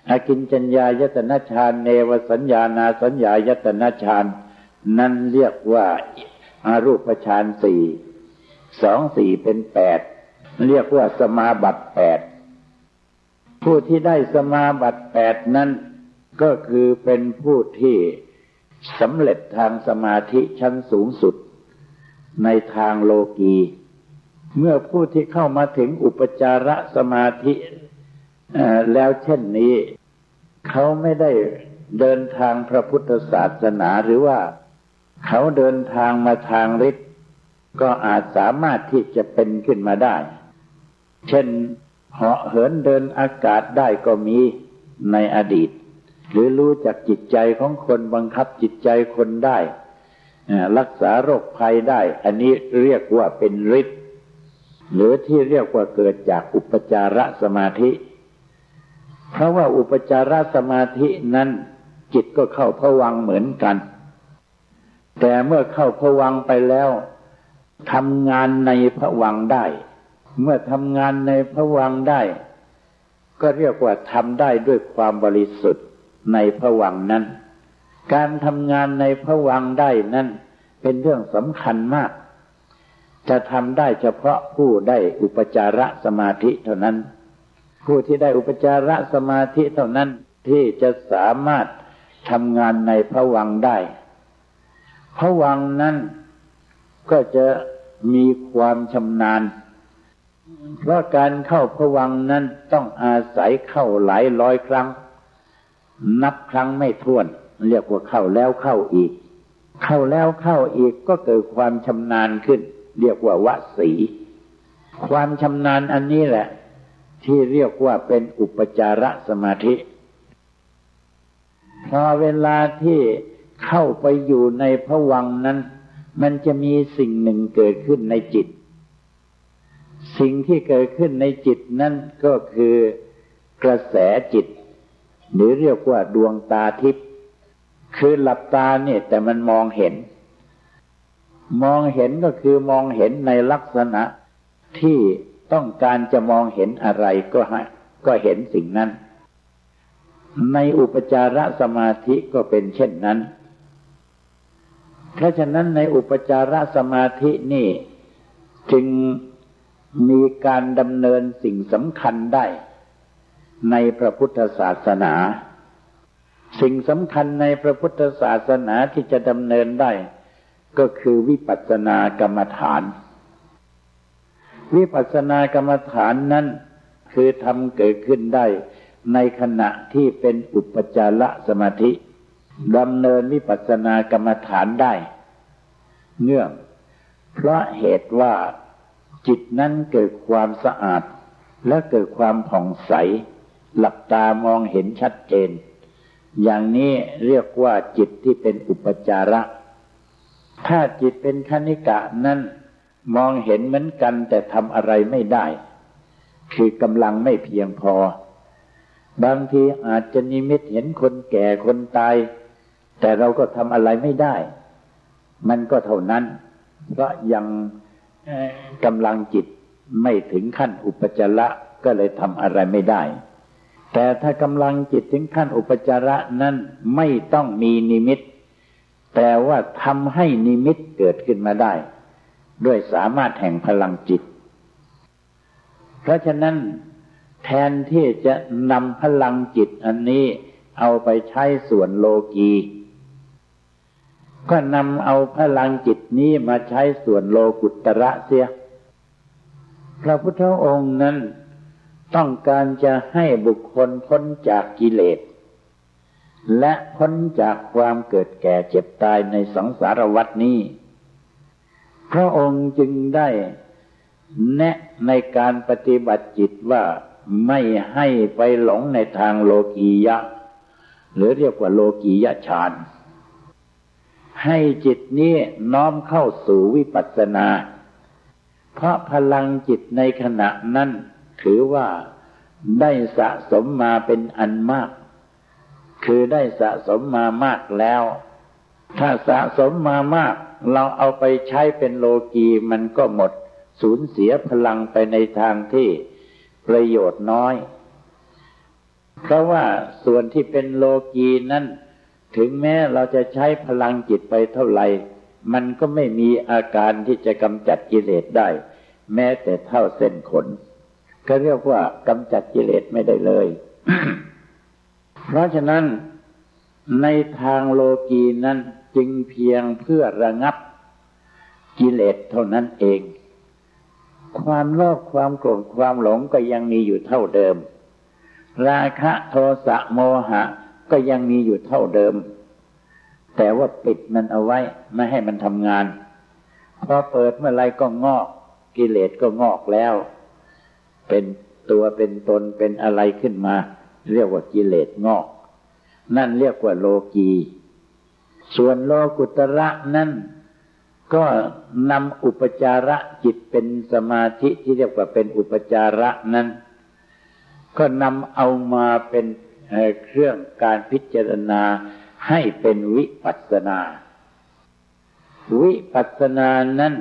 อากิญจัญญายตนะฌานเนวสัญญานาสัญญายตนะฌานนั่นเรียกว่าอารูปฌาน4 2 4เป็น8เรียกว่าสมาบัติ8ผู้ที่ได้สมาบัติ8นั้นก็คือเป็นผู้ที่สำเร็จทางสมาธิชั้นสูงสุดในทางโลกีเมื่อผู้ที่เข้ามาถึงอุปจารสมาธิแล้วเช่นนี้เขาไม่ได้เดินทางพระพุทธศาสนาหรือว่าเขาเดินทางมาทางฤทธิ์ก็อาจสามารถที่จะเป็นขึ้นมาได้เช่นเหาะเหินเดินอากาศได้ก็มีในอดีตหรือรู้จักจิตใจของคนบังคับจิตใจคนได้รักษาโรคภัยได้อันนี้เรียกว่าเป็นฤทธิ์หรือที่เรียกว่าเกิดจากอุปจารสมาธิเพราะว่าอุปจารสมาธินั้นจิตก็เข้าภวังค์เหมือนกันแต่เมื่อเข้าภวังค์ไปแล้วทำงานในภวังค์ได้เมื่อทำงานในภวังค์ได้ก็เรียกว่าทำได้ด้วยความบริสุทธิ์ในภวังค์นั้นการทำงานในภวังค์ได้นั้นเป็นเรื่องสำคัญมากจะทำได้เฉพาะผู้ได้อุปจารสมาธิเท่านั้นผู้ที่ได้อุปจารสมาธิเท่านั้นที่จะสามารถทำงานในภวังค์ได้ภวังค์นั้นก็จะมีความชำนาญเพราะการเข้าภวังค์นั้นต้องอาศัยเข้าหลายร้อยครั้งนับครั้งไม่ถ้วนเรียกว่าเข้าแล้วเข้าอีกเข้าแล้วเข้าอีกก็เกิดความชำนาญขึ้นเรียกว่าวสีความชำนาญอันนี้แหละที่เรียกว่าเป็นอุปจารสมาธิพอเวลาที่เข้าไปอยู่ในภวังค์นั้นมันจะมีสิ่งหนึ่งเกิดขึ้นในจิตสิ่งที่เกิดขึ้นในจิตนั้นก็คือกระแสจิตหรือเรียกว่าดวงตาทิพย์คือหลับตาเนี่ยแต่มันมองเห็นก็คือมองเห็นในลักษณะที่ต้องการจะมองเห็นอะไรก็เห็นสิ่งนั้นในอุปจารสมาธิก็เป็นเช่นนั้นเพราะฉะนั้นในอุปจารสมาธินี่จึงมีการดำเนินสิ่งสำคัญได้ในพระพุทธศาสนาสิ่งสำคัญในพระพุทธศาสนาที่จะดำเนินได้ก็คือวิปัสสนากรรมฐานวิปัสสนากรรมฐานนั้นคือทำเกิดขึ้นได้ในขณะที่เป็นอุปจารสมาธิดำเนินวิปัสสนากรรมฐานได้เนื่องเพราะเหตุว่าจิตนั้นเกิดความสะอาดและเกิดความผ่องใสหลับตามองเห็นชัดเจนอย่างนี้เรียกว่าจิตที่เป็นอุปจาระถ้าจิตเป็นคณิกะนั้นมองเห็นเหมือนกันแต่ทำอะไรไม่ได้คือกำลังไม่เพียงพอบางทีอาจจะนิมิตเห็นคนแก่คนตายแต่เราก็ทำอะไรไม่ได้มันก็เท่านั้นเพราะยังกำลังจิตไม่ถึงขั้นอุปจาระก็เลยทำอะไรไม่ได้แต่ถ้ากำลังจิตถึงขั้นอุปจาระนั้นไม่ต้องมีนิมิตแต่ว่าทำให้นิมิตเกิดขึ้นมาได้ด้วยสามารถแห่งพลังจิตเพราะฉะนั้นแทนที่จะนำพลังจิตอันนี้เอาไปใช้ส่วนโลกีก็นำเอาพลังจิตนี้มาใช้ส่วนโลกุตระเสียพระพุทธองค์นั้นต้องการจะให้บุคคลพ้นจากกิเลสและพ้นจากความเกิดแก่เจ็บตายในสังสารวัฏนี้พระองค์จึงได้แนะในการปฏิบัติจิตว่าไม่ให้ไปหลงในทางโลกียะหรือเรียกว่าโลกียฌาน ให้จิตนี้น้อมเข้าสู่วิปัสสนาเพราะพลังจิตในขณะนั้นถือว่าได้สะสมมาเป็นอันมากคือได้สะสมมามากแล้วถ้าสะสมมามากเราเอาไปใช้เป็นโลกีมันก็หมดสูญเสียพลังไปในทางที่ประโยชน์น้อยเพราะว่าส่วนที่เป็นโลกีนั้นถึงแม้เราจะใช้พลังจิตไปเท่าไหร่มันก็ไม่มีอาการที่จะกำจัดกิเลสได้แม้แต่เท่าเส้นขนก็เรียกว่ากำจัดกิเลสไม่ได้เลย เพราะฉะนั้นในทางโลกีนั้นจึงเพียงเพื่อระงับกิเลสเท่านั้นเองความโลภความโกรธความหลงก็ยังมีอยู่เท่าเดิมราคะโทสะโมหะก็ยังมีอยู่เท่าเดิมแต่ว่าปิดมันเอาไว้ไม่ให้มันทำงานพอเปิดเมื่อไรก็งอกกิเลสก็งอกแล้วเป็นตัวเป็นตนเป็นอะไรขึ้นมาเรียกว่ากิเลสงอกนั่นเรียกว่าโลกีส่วนโลกุตระนั่นก็นำอุปจาระจิตเป็นสมาธิที่เรียกว่าเป็นอุปจาระนั้นก็นำเอามาเป็นเครื่องการพิจารณาให้เป็นวิปัสสนาวิปัสสนานั้น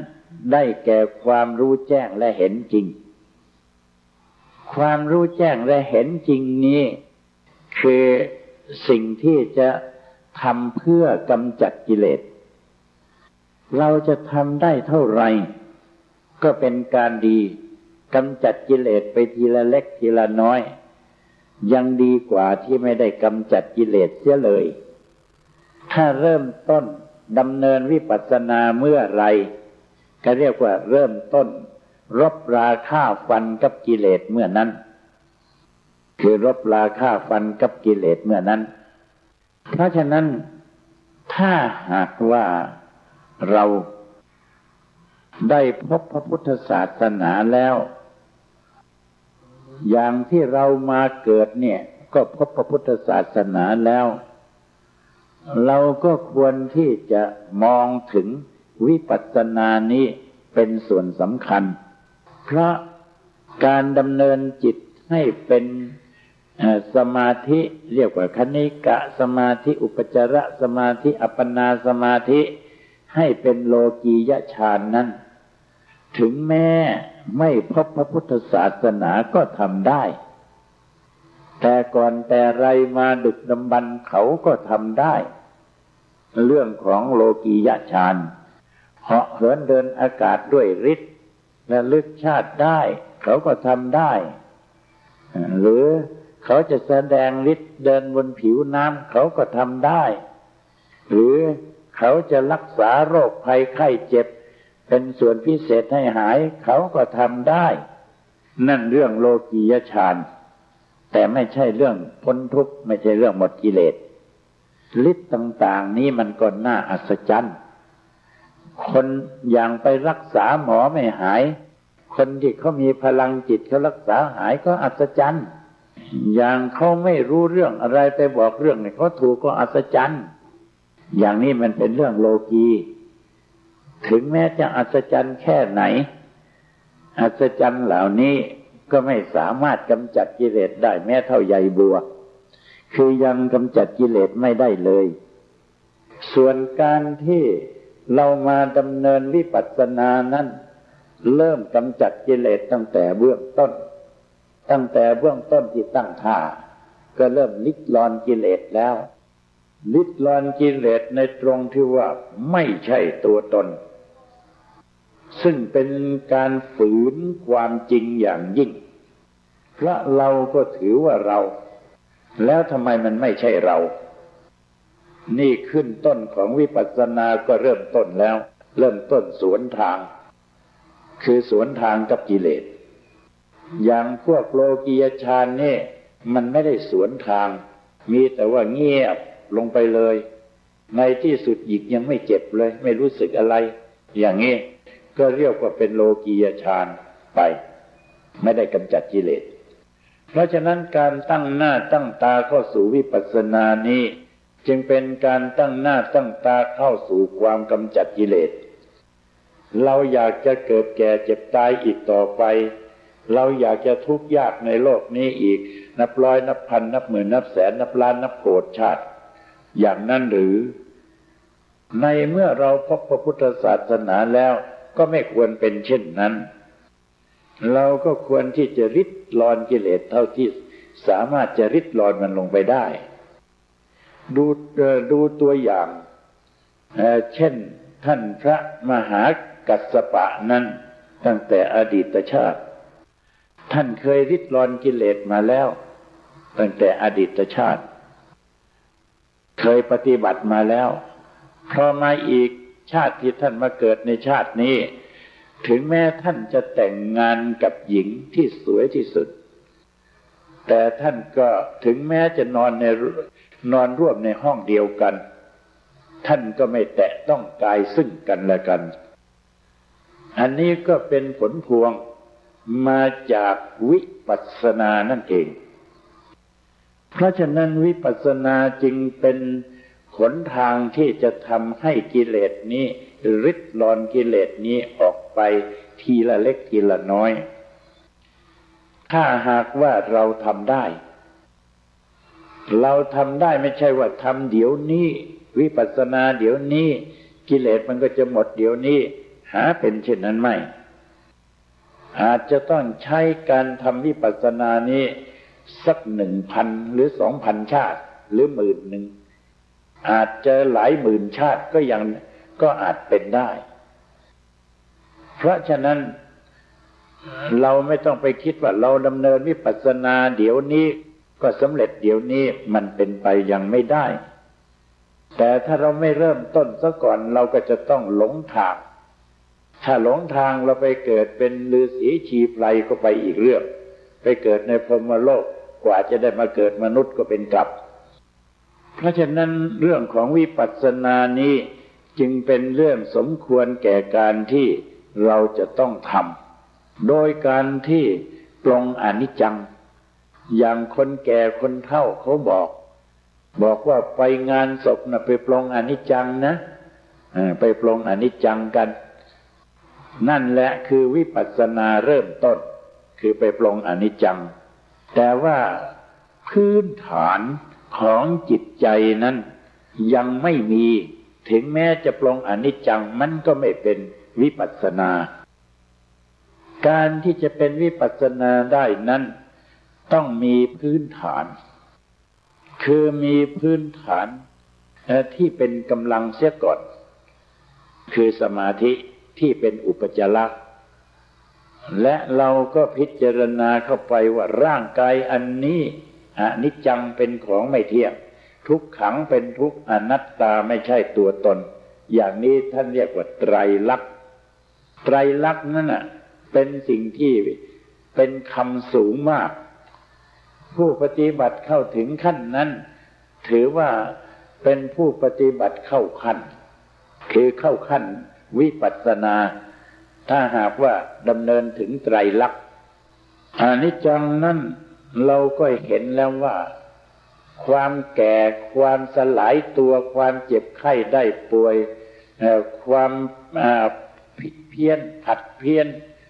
ได้แก่ความรู้แจ้งและเห็นจริงความรู้แจ้งและเห็นจริงนี้คือสิ่งที่จะทำเพื่อกำจัดกิเลสเราจะทำได้เท่าไหร่ก็เป็นการดีกำจัดกิเลสไปทีละเล็กทีละน้อยยังดีกว่าที่ไม่ได้กำจัดกิเลสเสียเลยถ้าเริ่มต้นดำเนินวิปัสสนาเมื่อไรก็เรียกว่าเริ่มต้นรบราฆ่าฟันกับกิเลสเมื่อนั้นคือรบราฆ่าฟันกับกิเลสเมื่อนั้นเพราะฉะนั้นถ้าหากว่าเราได้พบพระพุทธศาสนาแล้วอย่างที่เรามาเกิดเนี่ยก็พบพระพุทธศาสนาแล้วเราก็ควรที่จะมองถึงวิปัสสนานี้เป็นส่วนสำคัญเพราะการดำเนินจิตให้เป็นสมาธิเรียกว่าคณิกะสมาธิอุปจารสมาธิอัปปนาสมาธิให้เป็นโลกียฌานนั้นถึงแม้ไม่พบพระพุทธศาสนาก็ทำได้แต่ก่อนแต่ไรมาดึกดำบรรพ์เขาก็ทำได้เรื่องของโลกียฌานเหาะเหินเดินอากาศด้วยฤทธิ์และลึกชาติได้เขาก็ทำได้หรือเขาจะแสดงฤทธิ์เดินบนผิวน้ำเขาก็ทำได้หรือเขาจะรักษาโรคภัยไข้เจ็บเป็นส่วนพิเศษให้หายเขาก็ทำได้นั่นเรื่องโลกียฌานแต่ไม่ใช่เรื่องพ้นทุกข์ไม่ใช่เรื่องหมดกิเลสฤทธิ์ต่างๆนี้มันก็น่าอัศจรรย์คนอย่างไปรักษาหมอไม่หายคนที่เขามีพลังจิตเขารักษาหายก็อัศจรรย์อย่างเขาไม่รู้เรื่องอะไรไปบอกเรื่องเนี่ยเขาถูกก็อัศจรรย์อย่างนี้มันเป็นเรื่องโลกีถึงแม้จะอัศจรรย์แค่ไหนอัศจรรย์เหล่านี้ก็ไม่สามารถกำจัดกิเลสได้แม้เท่าใยบัวคือยังกำจัดกิเลสไม่ได้เลยส่วนการที่เรามาดำเนินวิปัสสนานั้นเริ่มกำจัดกิเลสตั้งแต่เบื้องต้นที่ตั้งท่าก็เริ่มลิดรอนกิเลสแล้วลิดรอนกิเลสในตรงที่ว่าไม่ใช่ตัวตนซึ่งเป็นการฝืนความจริงอย่างยิ่งเพราะเราก็ถือว่าเราแล้วทำไมมันไม่ใช่เรานี่ขึ้นต้นของวิปัสสนาก็เริ่มต้นแล้วเริ่มต้นสวนทางคือสวนทางกับกิเลสอย่างพวกโลกียฌานนี่มันไม่ได้สวนทางมีแต่ว่าเงียบลงไปเลยในที่สุดหยิกยังไม่เจ็บเลยไม่รู้สึกอะไรอย่างนี้ก็เรียกว่าเป็นโลกียฌานไปไม่ได้กำจัดกิเลสเพราะฉะนั้นการตั้งหน้าตั้งตาเข้าสู่วิปัสสนานี้ จึงเป็นการตั้งหน้าตั้งตาเข้าสู่ความกำจัดกิเลสเราอยากจะเกิดแก่เจ็บตายอีกต่อไปเราอยากจะทุกข์ยากในโลกนี้อีกนับร้อยนับพันนับหมื่นนับแสนนับล้านนับโกรธชาติอย่างนั้นหรือในเมื่อเราพบพระพุทธศาสนาแล้วก็ไม่ควรเป็นเช่นนั้นเราก็ควรที่จะริดรอนกิเลสเท่าที่สามารถจะริดรอนมันลงไปได้ดูตัวอย่างเช่นท่านพระมหากัสสปะนั้นตั้งแต่อดีตชาติท่านเคยริดรอนกิเลสมาแล้วตั้งแต่อดีตชาติเคยปฏิบัติมาแล้วพอมาอีกชาติที่ท่านมาเกิดในชาตินี้ถึงแม้ท่านจะแต่งงานกับหญิงที่สวยที่สุดแต่ท่านก็ถึงแม้จะนอนร่วมในห้องเดียวกันท่านก็ไม่แตะต้องกายซึ่งกันและกันอันนี้ก็เป็นผลพวงมาจากวิปัสสนานั่นเองเพราะฉะนั้นวิปัสสนาจึงเป็นหนทางที่จะทำให้กิเลสนี้ริดรอนกิเลสนี้ออกไปทีละเล็กทีละน้อยถ้าหากว่าเราทำได้ไม่ใช่ว่าทำเดี๋ยวนี้วิปัสสนาเดี๋ยวนี้กิเลสมันก็จะหมดเดี๋ยวนี้หาเป็นเช่นนั้นไม่อาจจะต้องใช้การทำวิปัสสนานี้สัก 1,000 หรือ 2,000 ชาติหรือ10,000อาจจะหลายหมื่นชาติก็อาจเป็นได้เพราะฉะนั้นเราไม่ต้องไปคิดว่าเราดำเนินวิปัสสนาเดี๋ยวนี้ก็สำเร็จเดี๋ยวนี้มันเป็นไปยังไม่ได้แต่ถ้าเราไม่เริ่มต้นซะก่อนเราก็จะต้องหลงทางถ้าหลงทางเราไปเกิดเป็นฤาษีชีไพรก็ไปอีกเรื่องไปเกิดในพรหมโลกกว่าจะได้มาเกิดมนุษย์ก็เป็นกลับเพราะฉะนั้นเรื่องของวิปัสสนานี้จึงเป็นเรื่องสมควรแก่การที่เราจะต้องทำโดยการที่ปลงอนิจจังอย่างคนแก่คนเฒ่าเขาบอกว่าไปงานศพนะไปปลงอนิจจังนะไปปลงอนิจจังกันนั่นแหละคือวิปัสสนาเริ่มต้นคือไปปลงอนิจจังแต่ว่าพื้นฐานของจิตใจนั้นยังไม่มีถึงแม้จะปลงอนิจจังมันก็ไม่เป็นวิปัสสนาการที่จะเป็นวิปัสสนาได้นั้นต้องมีพื้นฐานคือมีพื้นฐานที่เป็นกำลังเสียก่อนคือสมาธิที่เป็นอุปจารและเราก็พิจารณาเข้าไปว่าร่างกายอันนี้อนิจจังเป็นของไม่เที่ยงทุกขังเป็นทุกข์อนัตตาไม่ใช่ตัวตนอย่างนี้ท่านเรียกว่าไตรลักษณ์ไตรลักษณ์นั่นน่ะเป็นสิ่งที่เป็นคำสูงมากผู้ปฏิบัติเข้าถึงขั้นนั้นถือว่าเป็นผู้ปฏิบัติเข้าขั้นคือเข้าขั้นวิปัสสนาถ้าหากว่าดำเนินถึงไตรลักษณ์อนิจจังนั้นเราก็เห็นแล้วว่าความแก่ความสลายตัวความเจ็บไข้ได้ป่วยความผิดเพี้ยนผัดเพี้ยน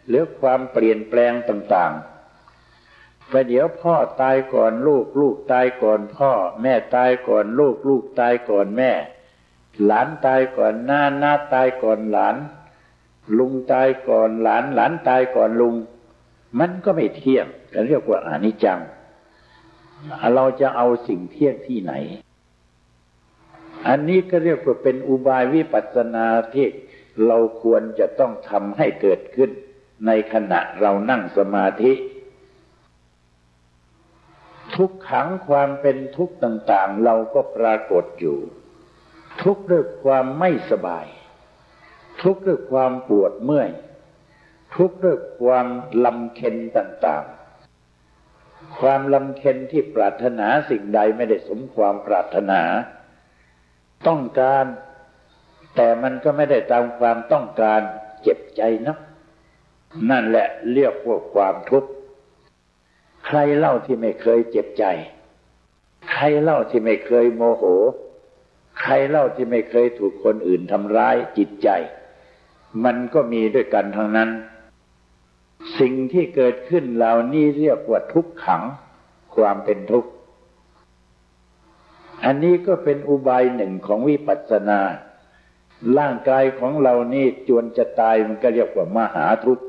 หรือความเปลี่ยนแปลงต่างๆไปเดี๋ยวพ่อตายก่อนลูกลูกตายก่อนพ่อแม่ตายก่อนลูกลูกตายก่อนแม่หลานตายก่อนน้าน้าตายก่อนหลานลุงตายก่อนหลานหลานตายก่อนลุงมันก็ไม่เที่ยงเรียกว่าอนิจจังเราจะเอาสิ่งเที่ยงที่ไหนอันนี้ก็เรียกว่าเป็นอุบายวิปัสสนาที่เราควรจะต้องทำให้เกิดขึ้นในขณะเรานั่งสมาธิทุกขังความเป็นทุกข์ต่างๆเราก็ปรากฏอยู่ทุกข์ด้วยความไม่สบายทุกข์ด้วยความปวดเมื่อยทุกข์ด้วยความลำเค็ญต่างๆความลำเค็ญที่ปรารถนาสิ่งใดไม่ได้สมความปรารถนาต้องการแต่มันก็ไม่ได้ตามความต้องการเจ็บใจนักนั่นแหละเรียกว่าความทุกข์ใครเล่าที่ไม่เคยเจ็บใจใครเล่าที่ไม่เคยโมโห ใครเล่าที่ไม่เคยถูกคนอื่นทำร้ายจิตใจมันก็มีด้วยกันทั้งนั้นสิ่งที่เกิดขึ้นเหล่านี้เรียกว่าทุกขังความเป็นทุกข์อันนี้ก็เป็นอุบายหนึ่งของวิปัสสนาร่างกายของเรานี่จวนจะตายมันก็เรียกว่ามหาทุกข์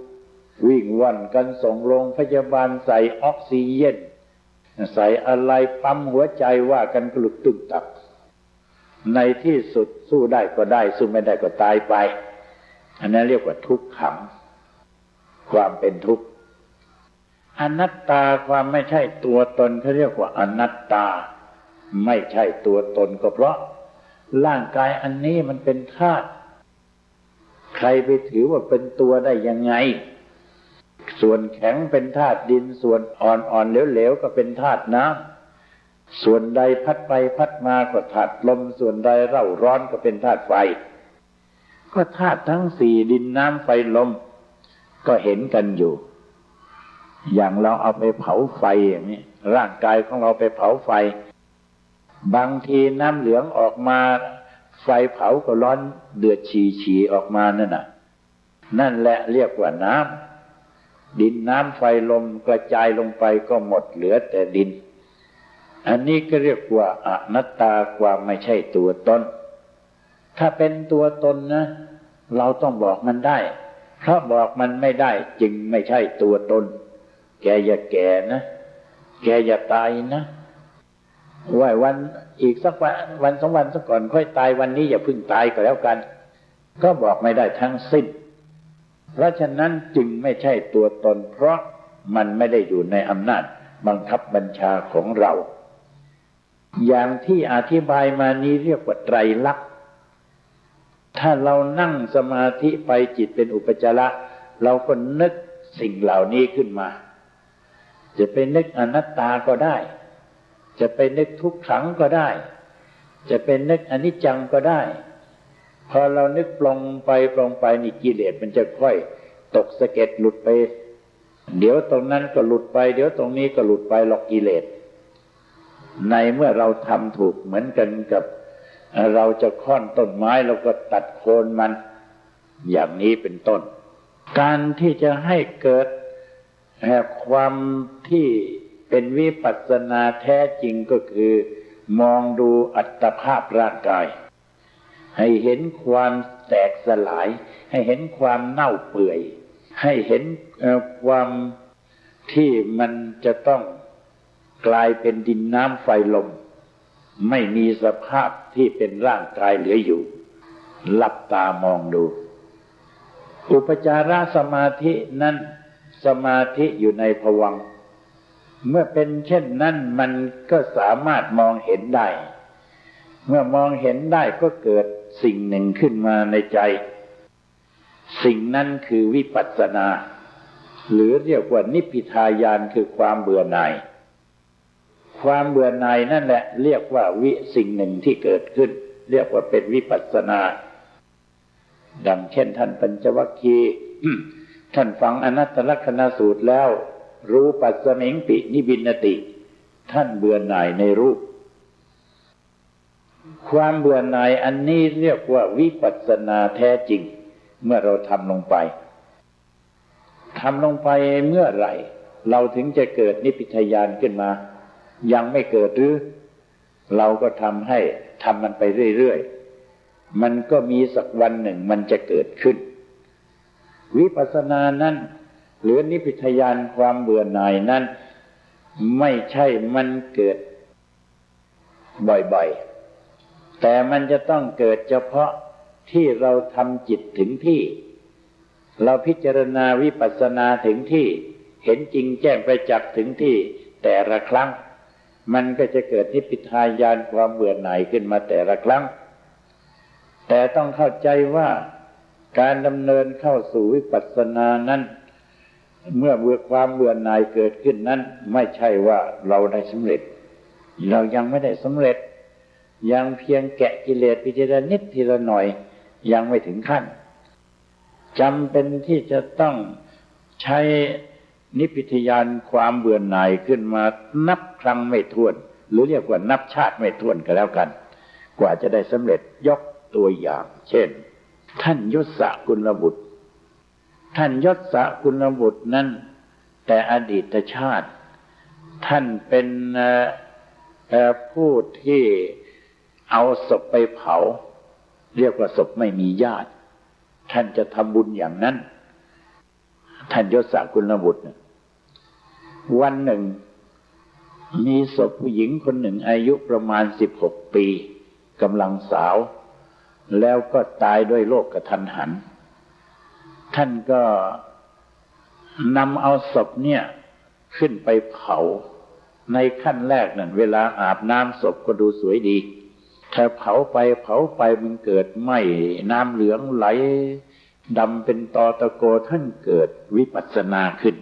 วิ่งว่อนกันส่งโรงพยาบาลใส่ออกซิเจนใส่อะไรปั๊มหัวใจว่ากันกระลุกตึงตักในที่สุดสู้ได้ก็ได้สู้ไม่ได้ก็ตายไปอันนั้นเรียกว่าทุกขังความเป็นทุกข์อนัตตาความไม่ใช่ตัวตนเขาเรียกว่าอนัตตาไม่ใช่ตัวตนก็เพราะร่างกายอันนี้มันเป็นธาตุใครไปถือว่าเป็นตัวได้ยังไงส่วนแข็งเป็นธาตุดินส่วนอ่อนๆเหลวๆก็เป็นธาตุน้ำส่วนใดพัดไปพัดมาก็ธาตุลมส่วนใดเร่าร้อนก็เป็นธาตุไฟก็ธาตุทั้งสี่ดินน้ำไฟลมก็เห็นกันอยู่อย่างเราเอาไปเผาไฟอย่างนี้ร่างกายของเราไปเผาไฟบางทีน้ำเหลืองออกมาไฟเผาก็ร้อนเดือดฉี่ออกมานั่นแหละเรียกว่าน้ำดินน้ำไฟลมกระจายลงไปก็หมดเหลือแต่ดินอันนี้ก็เรียกว่าอนัตตาความไม่ใช่ตัวตนถ้าเป็นตัวตนนะเราต้องบอกมันได้เพราะบอกมันไม่ได้จึงไม่ใช่ตัวตนแกอย่าแก่นะแกอย่าตายนะว่าวันอีกสักวันสองวันสักก่อนค่อยตายวันนี้อย่าเพิ่งตายก็แล้วกันก็บอกไม่ได้ทั้งสิ้นเพราะฉะนั้นจึงไม่ใช่ตัวตนเพราะมันไม่ได้อยู่ในอำนาจบังคับบัญชาของเราอย่างที่อธิบายมานี้เรียกว่าไตรลักษณ์ถ้าเรานั่งสมาธิไปจิตเป็นอุปจาระเราก็นึกสิ่งเหล่านี้ขึ้นมาจะไปนึกอนัตตาก็ได้จะไปนึกทุกขังก็ได้จะเป็นนึกอนิจจังก็ได้พอเรานึกปลงไปนี่กิเลสมันจะค่อยตกสะเก็ดหลุดไปเดี๋ยวตรงนั้นก็หลุดไปเดี๋ยวตรงนี้ก็หลุดไปหลอกกิเลสในเมื่อเราทำถูกเหมือนกันกับเราจะค้อนต้นไม้เราก็ตัดโคนมันอย่างนี้เป็นต้นการที่จะให้เกิดความที่เป็นวิปัสสนาแท้จริงก็คือมองดูอัตภาพร่างกายให้เห็นความแตกสลายให้เห็นความเน่าเปื่อยให้เห็นความที่มันจะต้องกลายเป็นดินน้ำไฟลมไม่มีสภาพที่เป็นร่างกายเหลืออยู่หลับตามองดูอุปจารสมาธินั้นสมาธิอยู่ในภวังค์เมื่อเป็นเช่นนั้นมันก็สามารถมองเห็นได้เมื่อมองเห็นได้ก็เกิดสิ่งหนึ่งขึ้นมาในใจสิ่งนั้นคือวิปัสสนาหรือเรียกว่านิพพิทายานคือความเบื่อหน่ายความเบื่อหน่ายนั่นแหละเรียกว่าสิ่งหนึ่งที่เกิดขึ้นเรียกว่าเป็นวิปัสสนาดังเช่นท่านปัญจวัคคีย์ ท่านฟังอนัตตลักษณสูตรแล้วรูปัสสมิงปินิบินติท่านเบื่อหน่ายในรูปความเบื่อหน่ายอันนี้เรียกว่าวิปัสสนาแท้จริงเมื่อเราทำลงไปเมื่อไหร่เราถึงจะเกิดนิพพิทายานขึ้นมายังไม่เกิดหรือเราก็ทำมันไปเรื่อยๆมันก็มีสักวันหนึ่งมันจะเกิดขึ้นวิปัสสนานั้นหรือนิพพิทายานความเบื่อหน่ายนั้นไม่ใช่มันเกิดบ่อยๆแต่มันจะต้องเกิดเฉพาะที่เราทำจิตถึงที่เราพิจารณาวิปัสสนาถึงที่เห็นจริงแจ้งประจักษ์ถึงที่แต่ละครั้งมันก็จะเกิดนิพพิทายานความเบื่อหน่ายขึ้นมาแต่ละครั้งแต่ต้องเข้าใจว่าการดำเนินเข้าสู่วิปัสสนานั้นเมื่อความเบื่อหน่ายเกิดขึ้นนั้นไม่ใช่ว่าเราได้สำเร็จเรายังไม่ได้สำเร็จยังเพียงแกะกิเลสไปทีละนิดทีละหน่อยยังไม่ถึงขั้นจำเป็นที่จะต้องใช้นิพพิทายานความเบื่อหน่ายขึ้นมานับครั้งไม่ถ้วนหรือเรียกว่านับชาติไม่ถ้วนก็แล้วกัน กว่าจะได้สำเร็จยกตัวอย่าง เช่นท่านยศกุลบุตรท่านยศกุลบุตรนั้นแต่อดีตชาติท่านเป็นผู้ที่เอาศพไปเผาเรียกว่าศพไม่มีญาติท่านจะทำบุญอย่างนั้นท่านยศกุลบุตรวันหนึ่งมีศพผู้หญิงคนหนึ่งอายุประมาณ16 ปีกำลังสาวแล้วก็ตายด้วยโรคกระทันหันท่านก็นำเอาศพเนี่ยขึ้นไปเผาในขั้นแรกนั่นเวลาอาบน้ำศพก็ดูสวยดีถ้าเผาไปมันเกิดไหม้น้ำเหลืองไหลดำเป็นตอตะโกท่านเกิดวิปัสสนาขึ้น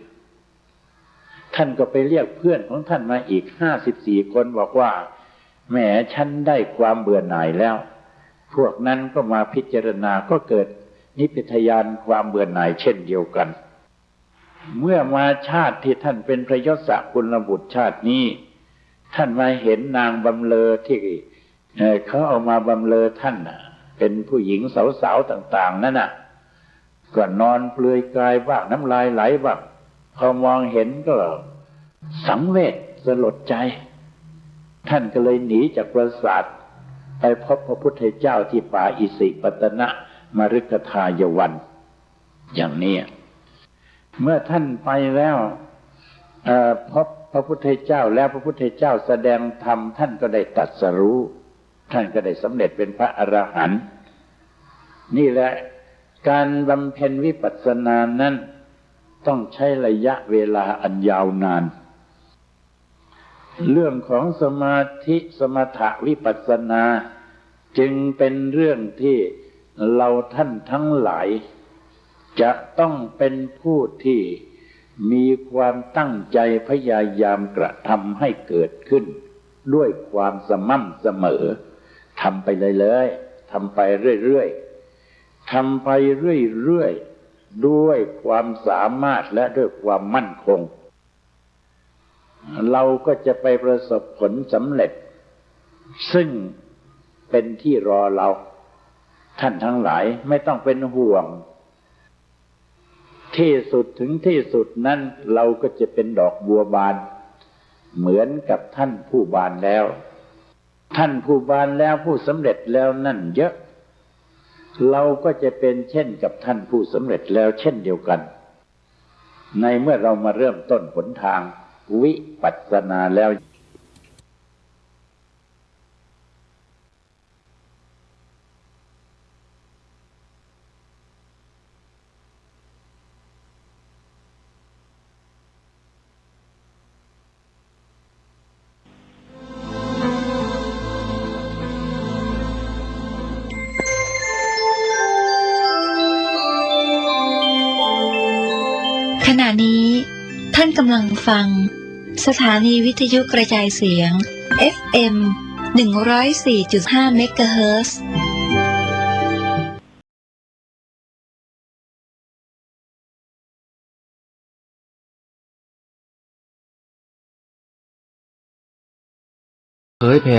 ท่านก็ไปเรียกเพื่อนของท่านมาอีก54 คนบอกว่าแหมฉันได้ความเบื่อหน่ายแล้วพวกนั้นก็มาพิจารณาก็เกิดนิพพานความเบื่อหน่ายเช่นเดียวกันเมื่อมาชาติที่ท่านเป็นพระยศกุลบุตรชาตินี้ท่านมาเห็นนางบำเลอที่เขาเอามาบำเลอท่านเป็นผู้หญิงสาวๆต่างๆนั่นน่ะก็นอนเปลือยกายบ้างน้ำลายไหลบ้างพอมองเห็นก็สังเวชสลดใจท่านก็เลยหนีจากปราสาทไปพบพระพุทธเจ้าที่ป่าอิสิปตนะมฤคทายวันอย่างนี้เมื่อท่านไปแล้วพบพระพุทธเจ้าแล้วพระพุทธเจ้าแสดงธรรมท่านก็ได้ตรัสรู้ท่านก็ได้สำเร็จเป็นพระอรหันต์นี่แหละการบำเพ็ญวิปัสสนานั้นต้องใช้ระยะเวลาอันยาวนานเรื่องของสมาธิสมถะวิปัสสนาจึงเป็นเรื่องที่เราท่านทั้งหลายจะต้องเป็นผู้ที่มีความตั้งใจพยายามกระทำให้เกิดขึ้นด้วยความสม่ำเสมอทำไปเลยทำไปเรื่อยๆทำไปเรื่อยๆด้วยความสามารถและด้วยความมั่นคงเราก็จะไปประสบผลสำเร็จซึ่งเป็นที่รอเราท่านทั้งหลายไม่ต้องเป็นห่วงที่สุดถึงที่สุดนั้นเราก็จะเป็นดอกบัวบานเหมือนกับท่านผู้บานแล้วท่านผู้บานแล้วผู้สำเร็จแล้วนั่นเยอะเราก็จะเป็นเช่นกับท่านผู้สำเร็จแล้วเช่นเดียวกันในเมื่อเรามาเริ่มต้นหนทางวิปัสสนาแล้ว ขณะนี้ท่านกำลังฟังสถานีวิทยุกระจายเสียง FM 104.5 เมกะเฮิรตซ์เผยแผ่